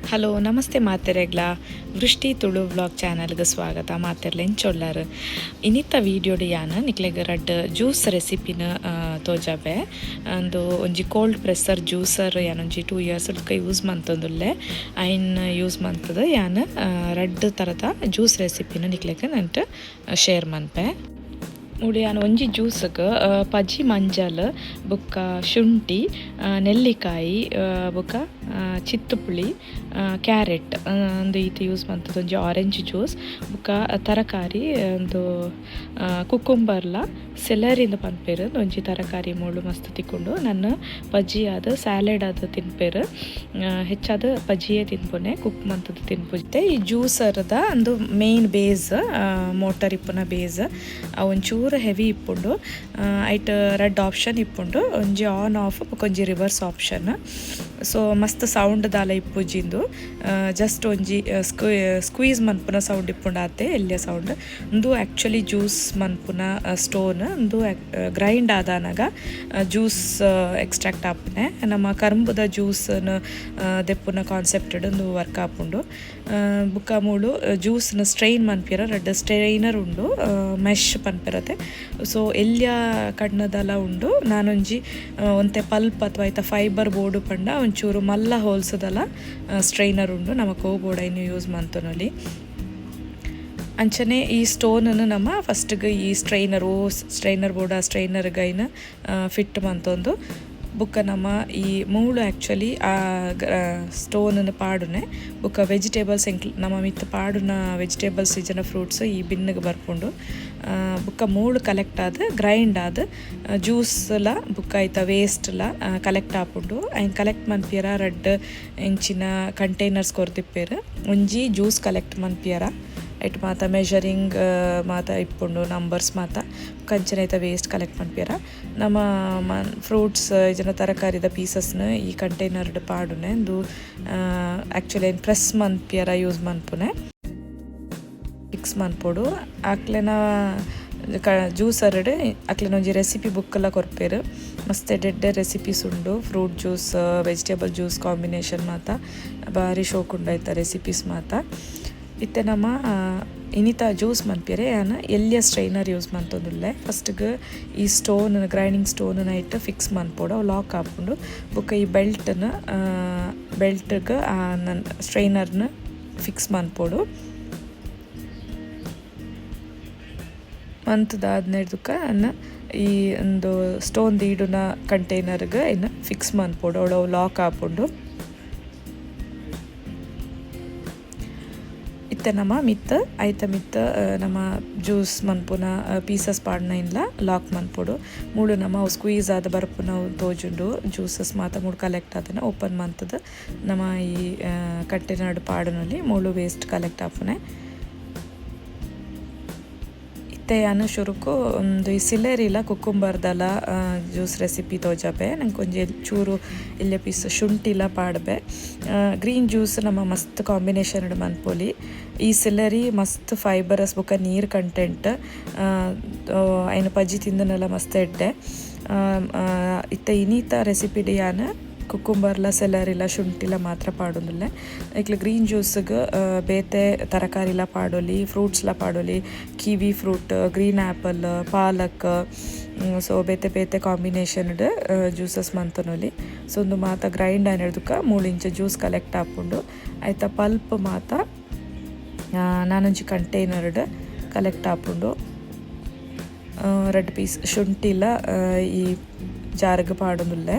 Hello ನಮಸ್ತೆ ಮಾತೆರೆಗ್ಲ ವೃಷ್ಟಿ Tulu vlog ಚಾನಲ್ಗೆ ಸ್ವಾಗತ ಮಾತೆರ್ಲ ಎಂಚೊಲ್ಲಾರು ಇನ್ನಿತ್ತ ವೀಡಿಯೋಡು ಯಾನ್ ನಿಕ್ಲೆಗ್ ರಡ್ಡ್ ಜ್ಯೂಸ್ ರೆಸಿಪಿನ ತೋಜಾವೆ ಅಂದು ಒಂಜಿ ಕೋಲ್ಡ್ ಪ್ರೆಸ್ಸರ್ ಜ್ಯೂಸರ್ ಯಾನ್ ಒಂಜಿ 2 years ಯೂಸ್ ಮಂತೊಂದುಲ್ಲೆ ಐನ್ ಯೂಸ್ ಮಂತದ ಯಾನ್ ರಡ್ಡ್ ತರದ ಜ್ಯೂಸ್ ರೆಸಿಪಿನ ನಿಕ್ಲೆಗ್ ನಂಟ್ ಶೇರ್ ಮನ್ಪೆ ಮೂಲು ಯಾನ್ ಒಂಜಿ ಜ್ಯೂಸ್ಗ್ ಪಜಿ ಮಂಜಲ್ ಬೊಕ್ಕ ಶುಂಠಿ ನೆಲ್ಲಿಕಾಯಿ ಬೊಕ್ಕ ಚಿತ್ತುಪುಳಿ ಕ್ಯಾರೆಟ್ ಅಂದು ಈತ ಯೂಸ್ ಮಂತದ ಒಂಜಿ ಆರೆಂಜ್ ಜ್ಯೂಸ್ ಬೊಕ್ಕ ತರಕಾರಿ ಒಂದು ಕುಕುಂಬರ್ಲ ಸೆಲರಿಂದ ಪನ್ಪೇರು ಒಂಜಿ ತರಕಾರಿ ಮೂಲು ಮಸ್ತ್ ತಿಕ್ಕೊಂಡು ನನ್ನ ಪಜ್ಜಿ ಆದ ಸ್ಯಾಲೆಡ್ ಆದ ತಿನ್ಪೇರು ಹೆಚ್ಚಾದ ಪಜ್ಜಿಯೇ ತಿನ್ಪುನೆ ಕುಕ್ ಮಂತದ ತಿನ್ಪುಜೆ ಈ ಜ್ಯೂಸರ್ದ ಒಂದು ಮೇನ್ ಬೇಸ್ ಮೋಟರ್ ಇಪ್ಪುನ ಬೇಸ್ ಒಂಚೂರು ಹೆವಿ ಇಪ್ಪುಂಡು ಐಟ್ ರೆಡ್ ಆಪ್ಷನ್ ಇಪ್ಪುಂಡು ಒಂಜಿ ಆನ್ ಆಫ್ ಒಂಜಿ ರಿವರ್ಸ್ ಆಪ್ಷನ್ ಸೊ ಮಸ್ತ್ ಸೌಂಡ್ ದಾಲ ಇಪ್ಪುಜಿಂದು ಜಸ್ಟ್ ಒಂಜಿ ಸ್ಕ್ವೀಸ್ ಮನ್ಪುನ ಸೌಂಡ್ ಇಪ್ಪುಂಡು ಆತೆ ಎಲ್ಲಿಯ ಸೌಂಡ್ ಒಂದು ಆ್ಯಕ್ಚುಲಿ ಜ್ಯೂಸ್ ಮನ್ಪುನ ಸ್ಟೋನ್ ಒಂದು ಗ್ರೈಂಡ್ ಆದಾನಾಗ ಜ್ಯೂಸ್ ಎಕ್ಸ್ಟ್ರಾಕ್ಟ್ ಆಪುನೆ ನಮ್ಮ ಕರ್ಬುದ ಜ್ಯೂಸ್ನ ದೆಪ್ಪುನ ಕಾನ್ಸೆಪ್ಟ್ ಒಂದು ವರ್ಕ್ ಆಪುಂಡು ಬುಕ್ಕ ಮೂಳು ಜ್ಯೂಸ್ನ ಸ್ಟ್ರೈನ್ ಮನ್ಪಿರ ರೆಡ್ ಸ್ಟ್ರೈನರ್ ಉಂಡು ಮೆಶ್ ಪನ್ಪಿರತ್ತೆ ಸೊ ಎಲ್ಲಿಯ ಕಣ್ಣದಲ ಉಂಡು ನಾನೊಂಜಿ ಒಂತೆ ಪಲ್ಪ್ ಅಥವಾ ಐತ ಫೈಬರ್ ಬೋರ್ಡು ಪಂಡ ಒಂಚೂರು ಮಲ್ಲ ಹೋಲ್ಸದಲ್ಲ ಸ್ಟ್ರೈನರ್ ಉಂಡು ನಮಕ್ ಬೋರ್ಡ್ ಐನು ಯೂಸ್ ಮಂತೊನಲ್ಲಿ ಅಂಚನೆ ಈ ಸ್ಟೋನನ್ನು ನಮ್ಮ ಫಸ್ಟ್ಗೆ ಈ ಸ್ಟ್ರೈನರ್ ಬೋರ್ಡ್ ಆ ಸ್ಟ್ರೈನರ್ಗೈನ ಫಿಟ್ ಮಂತೊಂದು ಬುಕ್ಕ ನಮ್ಮ ಈ ಮೂಳು ಆ್ಯಕ್ಚುಲಿ ಆ ಸ್ಟೋನನ್ನು ಪಾಡುನೆ ಬುಕ್ಕ ವೆಜಿಟೇಬಲ್ಸ್ ನಮ್ಮ ಮಿತ್ ಪಾಡುನ ವೆಜಿಟೇಬಲ್ಸ್ ಇಜನ ಫ್ರೂಟ್ಸ್ ಈ ಬಿನ್ನಿಗೆ ಬರ್ಕೊಂಡು ಬುಕ್ಕ ಮೂಳು ಕಲೆಕ್ಟ್ ಆದ ಗ್ರೈಂಡ್ ಆದ ಜ್ಯೂಸ್ಲ ಬುಕ್ಕ ಐತ ವೇಸ್ಟ್ಲ ಕಲೆಕ್ಟ್ ಆಪುಂಡು ಐನ್ ಕಲೆಕ್ಟ್ ಮನ್ಪಿಯರ ರೆಡ್ ಇಂಚಿನ ಕಂಟೈನರ್ಸ್ ಕೊರ್ದಿಪ್ಪೇರು ಒಂಜಿ ಜ್ಯೂಸ್ ಕಲೆಕ್ಟ್ ಮನ್ಪಿಯರ ಐಟ್ ಮಾತ ಮೆಷರಿಂಗ್ ಮಾತ ಇಪ್ಪುಂಡು ನಂಬರ್ಸ್ ಮಾತ ಕಂಚನ ಐತ ವೇಸ್ಟ್ ಕಲೆಕ್ಟ್ ಮನ್ಪಿಯರ ನಮ್ಮ ಫ್ರೂಟ್ಸ್ ಜನ ತರಕಾರಿದ ಪೀಸಸ್ನ ಈ ಕಂಟೈನರ್ಡ್ ಪಾಡುನೆ ಒಂದು ಆ್ಯಕ್ಚುಲಿ ಏನು ಪ್ರೆಸ್ ಮನ್ಪಿಯರ ಯೂಸ್ ಮನ್ಪುನೆ ಫಿಕ್ಸ್ ಮನ್ಪೊಡು ಅಕ್ಲೆನ ಜ್ಯೂಸರ್ಡ್ ಅಕ್ಲೆನ ಒಂಜಿ ರೆಸಿಪಿ ಬುಕ್ಕೆಲ್ಲ ಕೊರ್ಪೇರು ಮಸ್ತ್ ಎಡ್ಡೆ ರೆಸಿಪೀಸ್ ಉಂಡು fruit juice vegetable juice combination ಮಾತ ಭಾರಿ ಶೋಕುಂಡು ಆಯ್ತ ರೆಸಿಪೀಸ್ ಮಾತ ಇತ್ತೆ ನಮ್ಮ ಇನ್ನಿತ ಜ್ಯೂಸ್ ಮನ್ಪೇರೆ ಯಾನ್ ಎಲ್ಲಿಯ ಸ್ಟ್ರೈನರ್ ಯೂಸ್ ಮಂತೊಂದುಲ್ಲೆ ಫಸ್ಟ್ಗೆ ಈ ಸ್ಟೋನ್ ಗ್ರೈಂಡಿಂಗ್ ಸ್ಟೋನ್ನ ಇಟ್ಟು ಫಿಕ್ಸ್ ಮನ್ಪೊಡು ಅವು ಲಾಕ್ ಹಾಕೊಂಡು ಬುಕ್ಕ ಈ ಬೆಲ್ಟ್ಗೆ ಸ್ಟ್ರೈನರ್ನ ಫಿಕ್ಸ್ ಮನ್ಪೊಡು ಮಂತದಾದ್ನೇದಕ್ಕ ಈ ಒಂದು ಸ್ಟೋನ್ ದೀಡುನ ಕಂಟೈನರ್ಗೆ ಇನ್ನು ಫಿಕ್ಸ್ ಮನ್ಪೊಡು ಅವಳು ಲಾಕ್ ಹಾಕೊಂಡು ಇತ್ತೆ ನಮ್ಮ ಮಿತ್ತ ನಮ್ಮ ಜ್ಯೂಸ್ ಮನ್ಪುನ ಪೀಸಸ್ ಪಾಡ್ನ ಇಲ್ಲ ಲಾಕ್ ಮನ್ಪೊಡು ಮೂಳು ನಮ್ಮ ಅವು ಸ್ಕ್ವೀಸ್ ಆದ ಬರ್ಪುನ ತೋಜುಂಡು ಜ್ಯೂಸಸ್ ಮಾತ ಮೂಳು ಕಲೆಕ್ಟ್ ಆದನ ಓಪನ್ ಮಂತದ ನಮ್ಮ ಈ ಕಂಟೈನರ್ಡ್ ಪಾಡನಲ್ಲಿ ಮೂಳು ವೇಸ್ಟ್ ಕಲೆಕ್ಟ್ ಆಪುನೆ ಇತ್ತೆ ಯಾನು ಶುರುಕು ಒಂದು ಈ ಸಿಲೆರಿಲ ಕುಕ್ಕುಂಬರ್ದಲ ಜ್ಯೂಸ್ ರೆಸಿಪಿ ತೋಜಾಬೆ ನಂಗೆ ಒಂಜಿ ಚೂರು ಇಲ್ಲೇ ಪೀಸ್ ಶುಂಠಿಲ ಪಾಡ್ಬೆ ಗ್ರೀನ್ ಜ್ಯೂಸ್ ನಮ್ಮ ಮಸ್ತ್ ಕಾಂಬಿನೇಷನ್ ಮನ್ಪೊಲಿ ಈ ಸಿಲೆರಿ ಮಸ್ತ್ ಫೈಬರಸ್ ಬುಕ್ಕ ನೀರ್ ಕಂಟೆಂಟ್ ಐನು ಪಜ್ಜಿ ತಿಂದನೆಲ್ಲ ಮಸ್ತ್ ಎಡ್ಡೆ ಇತ್ತೆ ಇನ್ನಿತ ರೆಸಿಪಿಡ್ ಯಾನ್ ಕುಕ್ಕುಂಬರ್ಲ ಸೆಲರಿಲ ಶುಂಠಿಲ ಮಾತ್ರ ಪಾಡೊಂದುಲ್ಲೆ ಐಕ್ಲ ಗ್ರೀನ್ ಜ್ಯೂಸ್ಗೆ ಬೇತೆ ತರಕಾರಿಲ ಪಾಡೊಲಿ ಫ್ರೂಟ್ಸ್ಲ ಪಾಡೊಲಿ ಕಿವಿ ಫ್ರೂಟ್ ಗ್ರೀನ್ ಆ್ಯಪಲ್ ಪಾಲಕ್ ಸೊ ಬೇತೆ ಕಾಂಬಿನೇಷನ್ಡ್ ಜ್ಯೂಸಸ್ ಮಂತೊನೊಲಿ ಸೊ ಒಂದು ಮಾತ ಗ್ರೈಂಡ್ ಆನಿಡ್ದುಕ 3 ಇಂಚ್ ಜ್ಯೂಸ್ ಕಲೆಕ್ಟ್ ಆಪುಂಡು ಐತ ಪಲ್ಪ್ ಮಾತ ನಾನೊಂಜಿ ಕಂಟೈನರ್ಡ್ ಕಲೆಕ್ಟ್ ಆಪುಂಡು ರೆಡ್ ಪೀಸ್ ಶುಂಠಿಲ ಈ ಜಾರ್ಗ್ ಪಾಡೊಂದುಲ್ಲೆ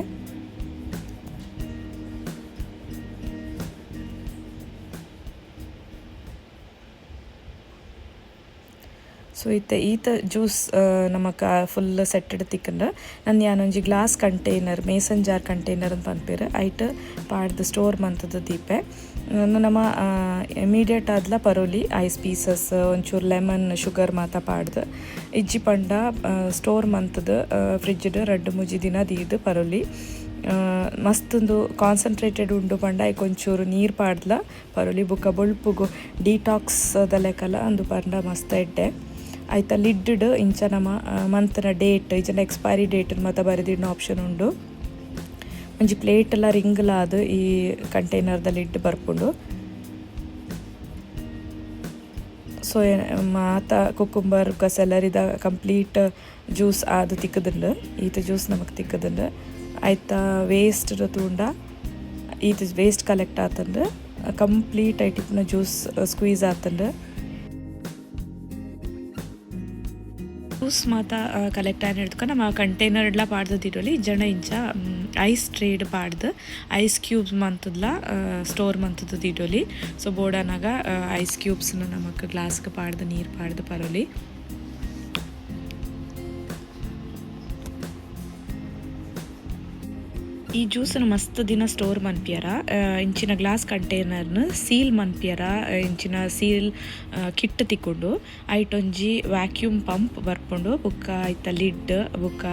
ಸೊ ಈತ ಜ್ಯೂಸ್ ನಮಕ್ ಫುಲ್ ಸೆಟ್ಟೆಡ್ ತಿಕ್ಕಂಡ್ರೆ ನಾನು ಯಾನೊಂಜಿ glass container mason jar container ಅಂತ ಪನ್ಪೇರು ಐಟ್ ಪಾಡ್ದು ಸ್ಟೋರ್ ಮಂತದ ದೀಪೆ ನಮ್ಮ ಇಮಿಡಿಯೇಟ್ ಆದ್ಲ ಪರೋಲಿ ಐಸ್ ಪೀಸಸ್ ಒಂಚೂರು ಲೆಮನ್ ಶುಗರ್ ಮಾತ ಪಾಡ್ದು ಇಜ್ಜಿ ಪಂಡ ಸ್ಟೋರ್ ಮಂತದ ಫ್ರಿಜ್ಡ್ 2-3 ದಿನ ದೀದು ಪರೋಲಿ ಮಸ್ತೊಂದು ಕಾನ್ಸಂಟ್ರೇಟೆಡ್ ಉಂಡು ಪಂಡ ಒಂಚೂರು ನೀರು ಪಾಡ್ಲ ಪರೋಲಿ ಬುಕ್ಕ ಬೊಳ್ಪುಗು ಡಿಟಾಕ್ಸ್ ಲೆಕ್ಕಲ ಅಂದು ಪಂಡ ಮಸ್ತ್ ಎಡ್ಡೆ ಐತ ಲಿಡ್ ಇಂಚ ನಮ್ಮ ಮಂತ್ನ ಡೇಟ್ ಇಜನ ಎಕ್ಸ್ಪೈರಿ ಡೇಟ್ ಮಾತ ಬರೆದಿನ ಆಪ್ಷನ್ ಉಂಡು ಒಂಜಿ ಪ್ಲೇಟ್ ಎಲ್ಲ ರಿಂಗ್ಲಾದ್ ಈ ಕಂಟೈನರ್ದ ಲಿಡ್ ಬರ್ಪುಂಡು. ಸೊ ಮಾತ ಕುಕ್ಕುಂಬರ್ ಸೆಲರಿದ ಕಂಪ್ಲೀಟ್ ಜ್ಯೂಸ್ ಆದ್ ತಿಕ್ಕದುಂಡು. ಈತ ಜ್ಯೂಸ್ ನಮಕ್ ತಿಕ್ಕದುಂಡು ಐತ ವೇಸ್ಟ್ ತೂಂಡ ಈತ ವೇಸ್ಟ್ ಕಲೆಕ್ಟ್ ಆತಂಡು ಕಂಪ್ಲೀಟ್ ಐಟಿಪ್ನ ಜ್ಯೂಸ್ ಸ್ಕ್ವೀಸ್ ಆತಂಡು. ಜ್ಯೂಸ್ ಮಾತ ಕಲೆಕ್ಟ್ ಆಗಿ ಹಿಡ್ಕೊಂಡು ನಮ್ಮ ಕಂಟೈನರ್ಡ್ಲ ಪಾಡ್ದು ತಿರುವಲ್ಲಿ ಜನ ಇಂಚ ಐಸ್ ಟ್ರೇಡ್ ಪಾಡ್ದು ಐಸ್ ಕ್ಯೂಬ್ಸ್ ಮಂತದ್ಲ ಸ್ಟೋರ್ ಮಂತದ್ದು ತಿರುವಲ್ಲಿ. ಸೊ ಬೋಡಾನಾಗ ಐಸ್ ಕ್ಯೂಬ್ಸ್ನ ನಮಕ್ ಗ್ಲಾಸ್ಗೆ ಪಾಡ್ದು ನೀರು ಪಾಡ್ದು ಪರೋಲಿ. ಈ ಜ್ಯೂಸನ್ನು ಮಸ್ತ್ ದಿನ ಸ್ಟೋರ್ ಮನ್ಪಿಯರ ಇಂಚಿನ ಗ್ಲಾಸ್ ಕಂಟೈನರ್ನ ಸೀಲ್ ಮನ್ಪಿಯರ ಇಂಚಿನ ಸೀಲ್ ಕಿಟ್ ತಿಕ್ಕೊಂಡು ಐಟೊಂಜಿ ವ್ಯಾಕ್ಯೂಮ್ ಪಂಪ್ ಬರ್ಪುಂಡು ಬುಕ್ಕ ಐತ ಲಿಡ್ ಬುಕ್ಕ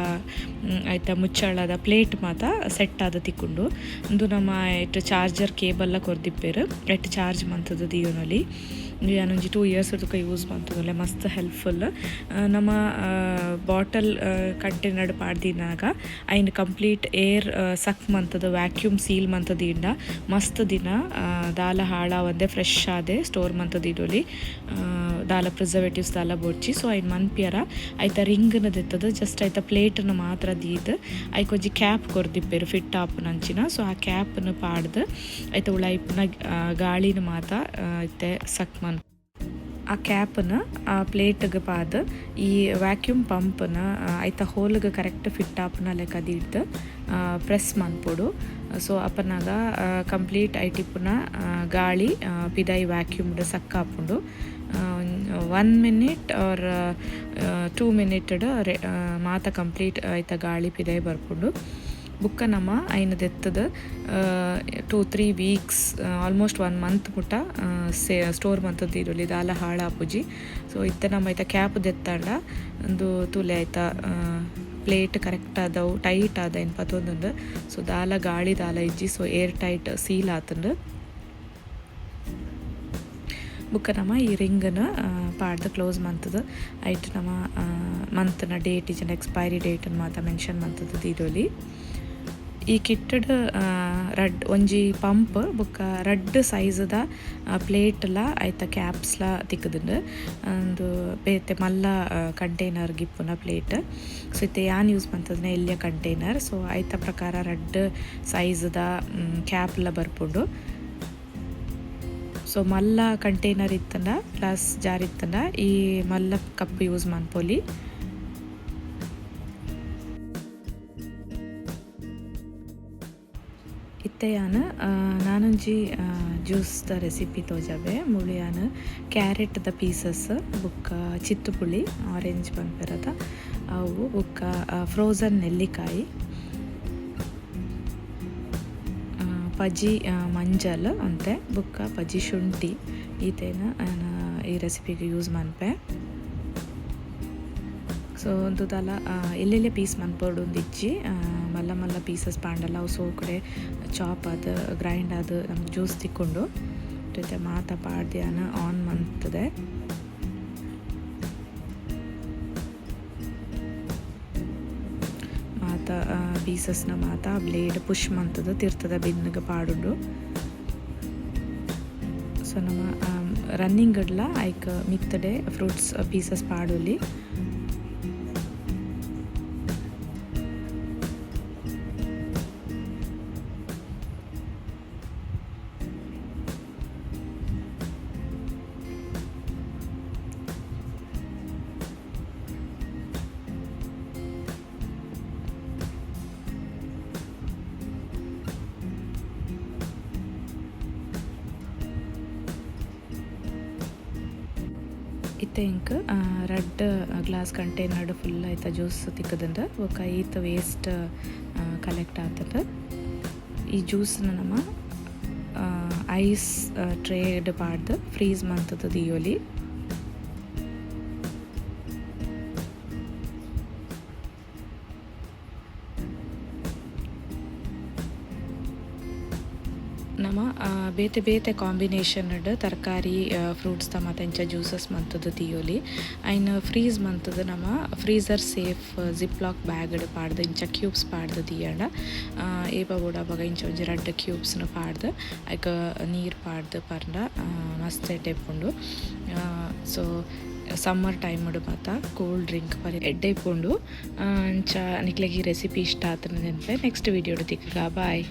ಐತ ಮುಚ್ಚಳದ ಪ್ಲೇಟ್ ಮಾತ ಸೆಟ್ ಆದ ತಿಕ್ಕೊಂಡು ಇಂದು ನಮ್ಮ ಐಟ್ ಚಾರ್ಜರ್ ಕೇಬಲ್ಲ ಕೊರ್ದಿಪ್ಪೇರು ಐಟ್ ಚಾರ್ಜ್ ಮಂತದ ದಿಯೋನಲ್ಲಿ. ನಾನೊಂಜಿ 2 years ತನಕ ಯೂಸ್ ಮಾಡ್ತದಲ್ಲ ಮಸ್ತ್ ಹೆಲ್ಪ್ಫುಲ್. ನಮ್ಮ ಬಾಟಲ್ ಕಂಟೈನರ್ ಪಾಡ್ದಿನಾಗ ಐನ್ ಕಂಪ್ಲೀಟ್ ಏರ್ ಸಕ್ ಮಂತದ ವ್ಯಾಕ್ಯೂಮ್ ಸೀಲ್ ಮಂತದಿಂದ ಮಸ್ತ್ ದಿನ ದಾಲ ಹಾಳ ಒಂದೇ ಫ್ರೆಶ್ ಆದೆ ಸ್ಟೋರ್ ಮಂತದ ಇಡೋಲಿ ದಾಲ ಪ್ರಿಸರ್ವೇಟಿವ್ಸ್ ದಾಲ ಬೋಡ್ಚಿ. ಸೊ ಐನ್ ಮನ್ಪಿಯರ ಐತ ರಿಂಗ್ನ ದೆತ್ತದ ಜಸ್ಟ್ ಐತ ಪ್ಲೇಟ್ನ ಮಾತ್ರ ದೀದ್ ಐಕೊಂಜಿ ಕ್ಯಾಪ್ ಕೊರ್ದಿಪ್ಪೇರು ಫಿಟ್ ಆಪುನ ಅಂಚಿನ. ಸೊ ಆ ಕ್ಯಾಪ್ನ ಪಾಡ್ದು ಐತ ಉಳಾಯ್ಪುನ ಗಾಳಿನ ಮಾತ ಐತೆ ಸಕ್ ಮನ್ ಆ ಕ್ಯಾಪನ್ನ ಆ ಪ್ಲೇಟ್ಗೆ ಪಾದ ಈ ವ್ಯಾಕ್ಯೂಮ್ ಪಂಪನ್ನ ಐತ ಹೋಲ್ಗೆ ಕರೆಕ್ಟ್ ಫಿಟ್ ಆಪನ ಲೆಕ್ಕ ದಿಡ್ದು ಪ್ರೆಸ್ ಮನ್ಪೊಡು. ಸೊ ಅಪ್ಪನಾಗ ಕಂಪ್ಲೀಟ್ ಐಟಿಪ್ಪುನ ಗಾಳಿ ಪಿದೈ ವ್ಯಾಕ್ಯೂಮ್ಡ್ ಸಕ್ಕ ಹಾಪುಂಡು 1 minute ಆರ್ 2 minute ಮಾತ ಕಂಪ್ಲೀಟ್ ಐತ ಗಾಳಿ ಪಿದೈ ಬರ್ಪುಂಡು. ಬುಕ್ಕ ನಮ್ಮ ಐನ ದೆತ್ತದ 2-3 weeks ಆಲ್ಮೋಸ್ಟ್ 1 month ಮುಟ್ಟ ಸ್ಟೋರ್ ಮಂತದ್ದು ಇರಲಿ ದಾಲ ಹಾಳಾಪುಜಿ. ಸೊ ಇತ್ತ ನಮ್ಮ ಐತ ಕ್ಯಾಪ್ ದೆತ್ತಾಂಡ ಒಂದು ತುಲೆ ಐತ ಪ್ಲೇಟ್ ಕರೆಕ್ಟ್ ಆದವು ಟೈಟ್ ಆದ ಏನು ಪತ್ತೊಂದು. ಸೊ ದಾಲ ಗಾಳಿ ದಾಲ ಇಜ್ಜಿ ಸೊ ಏರ್ ಟೈಟ್ ಸೀಲ್ ಆತಂಡು ಬುಕ್ಕ ನಮ್ಮ ಈ ರಿಂಗನ್ನ ಪಾಡ್ದು ಕ್ಲೋಸ್ ಮಂತದ ಐಟ್ ನಮ್ಮ ಮಂತ್ನ ಡೇಟ್ ಇಜನ ಎಕ್ಸ್ಪೈರಿ ಡೇಟನ್ನು ಮಾತ ಮೆನ್ಷನ್ ಮಂತದ್ದು ಇರೋಲಿ. ಈ ಕಿಟ್ಟಡ್ ರಡ್ ಒಂಜಿ ಪಂಪ್ ಬೊಕ್ಕ ರಡ್ ಸೈಜ್ದ ಪ್ಲೇಟ್ಲ ಐತ ಕ್ಯಾಪ್ಸ್ಲ ತಿಕ್ಕದುಂಡು ಒಂದು ಬೇತೆ ಮಲ್ಲ ಕಂಟೈನರ್ ಗಿಪ್ಪುನ ಪ್ಲೇಟ್. ಸೊ ಇತ್ತೆ ಯಾನ್ ಯೂಸ್ ಮಂತದ್ನ ಎಲ್ಲಿಯ ಕಂಟೈನರ್. ಸೊ ಐತ ಪ್ರಕಾರ ರಡ್ ಸೈಜ್ದ ಕ್ಯಾಪ್ಲ ಬರ್ಪುಂಡು. ಸೊ ಮಲ್ಲ ಕಂಟೈನರ್ ಇತ್ತಂಡ ಗ್ಲಾಸ್ ಜಾರ್ ಇತ್ತಂಡ ಈ ಮಲ್ಲ ಕಪ್ ಯೂಸ್ ಮನ್ಪೊಲಿ. ಇತ್ತೆ ಯಾನ್ ನಾನೊಂಜಿ ಜ್ಯೂಸ್ದ ರೆಸಿಪಿ ತೋಜಾವೆ ಮುಳಿ ಯಾನ್ ಕ್ಯಾರೆಟ್ದ ಪೀಸಸ್ ಬುಕ್ಕ ಚಿತ್ತುಪುಳಿ ಆರೆಂಜ್ ಪನ್ಪೆರದ ಅವು ಬುಕ್ಕ ಫ್ರೋಝನ್ ನೆಲ್ಲಿಕಾಯಿ ಪಜಿ ಮಂಜಲ್ ಅಂತೆ ಬುಕ್ಕ ಪಜಿ ಶುಂಠಿ ಈತೇನ ಈ ರೆಸಿಪಿಗೆ ಯೂಸ್ ಮನ್ಪೆ. ಸೊ ಒಂದು ದಾಲ ಎಲ್ಲೆಲ್ಲೇ ಪೀಸ್ ಮನ್ಪೊಡು ಒಂದಿಜ್ಜಿ ಮಲ್ಲ ಮಲ್ಲ ಪೀಸಸ್ ಪಾಂಡಲ್ಲ ಅವು ಸೋಕಡೆ ಚಾಪ್ ಅದು ಗ್ರೈಂಡ್ ಅದು ನಮ್ಗೆ ಜ್ಯೂಸ್ ತಿಕ್ಕೊಂಡು ಜೊತೆ ಮಾತ ಪಾಡ್ಯಾನ ಆನ್ ಮಂತದೆ. ಮಾತ ಪೀಸಸ್ನ ಮಾತ ಬ್ಲೇಡ್ ಪುಷ್ ಮಂತದ ತಿರ್ತದ ಬಿನ್ನಿಗೆ ಪಾಡುಂಡು. ಸೊ ನಮ್ಮ ರನ್ನಿಂಗ್ ಗಡ್ಲ ಐಕ್ ಮಿತ್ತಡೆ ಫ್ರೂಟ್ಸ್ ಪೀಸಸ್ ಪಾಡೋಲಿ. ಇತ್ತೆ ಇಂಕ್ ರಡ್ ಗ್ಲಾಸ್ ಕಂಟೈನರ್ಡ್ ಫುಲ್ ಐತ ಜ್ಯೂಸ್ ತಿಕ್ಕದಂಡ ಒಕ್ಕ ಈತ ವೇಸ್ಟ್ ಕಲೆಕ್ಟ್ ಆತದ. ಈ ಜ್ಯೂಸ್ನ ನಮ್ಮ ಐಸ್ ಟ್ರೇಡ್ ಪಾಡ್ದು ಫ್ರೀಸ್ ಮಂತದ ದಿಯೋಲಿ. ನಮ್ಮ ಬೇತೆ ಬೇತೆ ಕಾಂಬಿನೇಷನ್ಡ್ ತರಕಾರಿ ಫ್ರೂಟ್ಸ್ ಮಾತ ಇಂಚ ಜ್ಯೂಸಸ್ ಮಂತದ್ದು ತಿಯೋಲಿ ಐನ್ ಫ್ರೀಸ್ ಮಂತದ್ದು ನಮ್ಮ ಫ್ರೀಸರ್ ಸೇಫ್ ಜಿಪ್ ಲಾಕ್ ಬ್ಯಾಗ್ಡ್ ಪಾಡ್ದು ಇಂಚ ಕ್ಯೂಬ್ಸ್ ಪಾಡ್ದು ದಿಯಂಡ ಏಪ ಬೂಡ ಬಗ ಇಂಚ ಒಂಜಿ ರಡ್ಡ್ ಕ್ಯೂಬ್ಸ್ನ ಪಾಡ್ದು ಐಕ ನೀರು ಪಾಡ್ದು ಪರ್ಂಡ ಮಸ್ತ್ ಎಡ್ಡೆಪ್ಪುಂಡು ಸೊ ಸಮ್ಮರ್ ಟೈಮ್ಡ್ ಮಾತ ಕೂಲ್ ಡ್ರಿಂಕ್ ಪರಿ ಎಡ್ಡೆಪ್ಪುಂಡು ಅಂಚ ನಿಕ್ಲೆಗ್ ಈ ರೆಸಿಪಿ ಇಷ್ಟ ಆತನ ನೆನಪೆ ನೆಕ್ಸ್ಟ್ ವಿಡಿಯೋಡು ತಿಕ್ಕಗ ಬಾಯ್.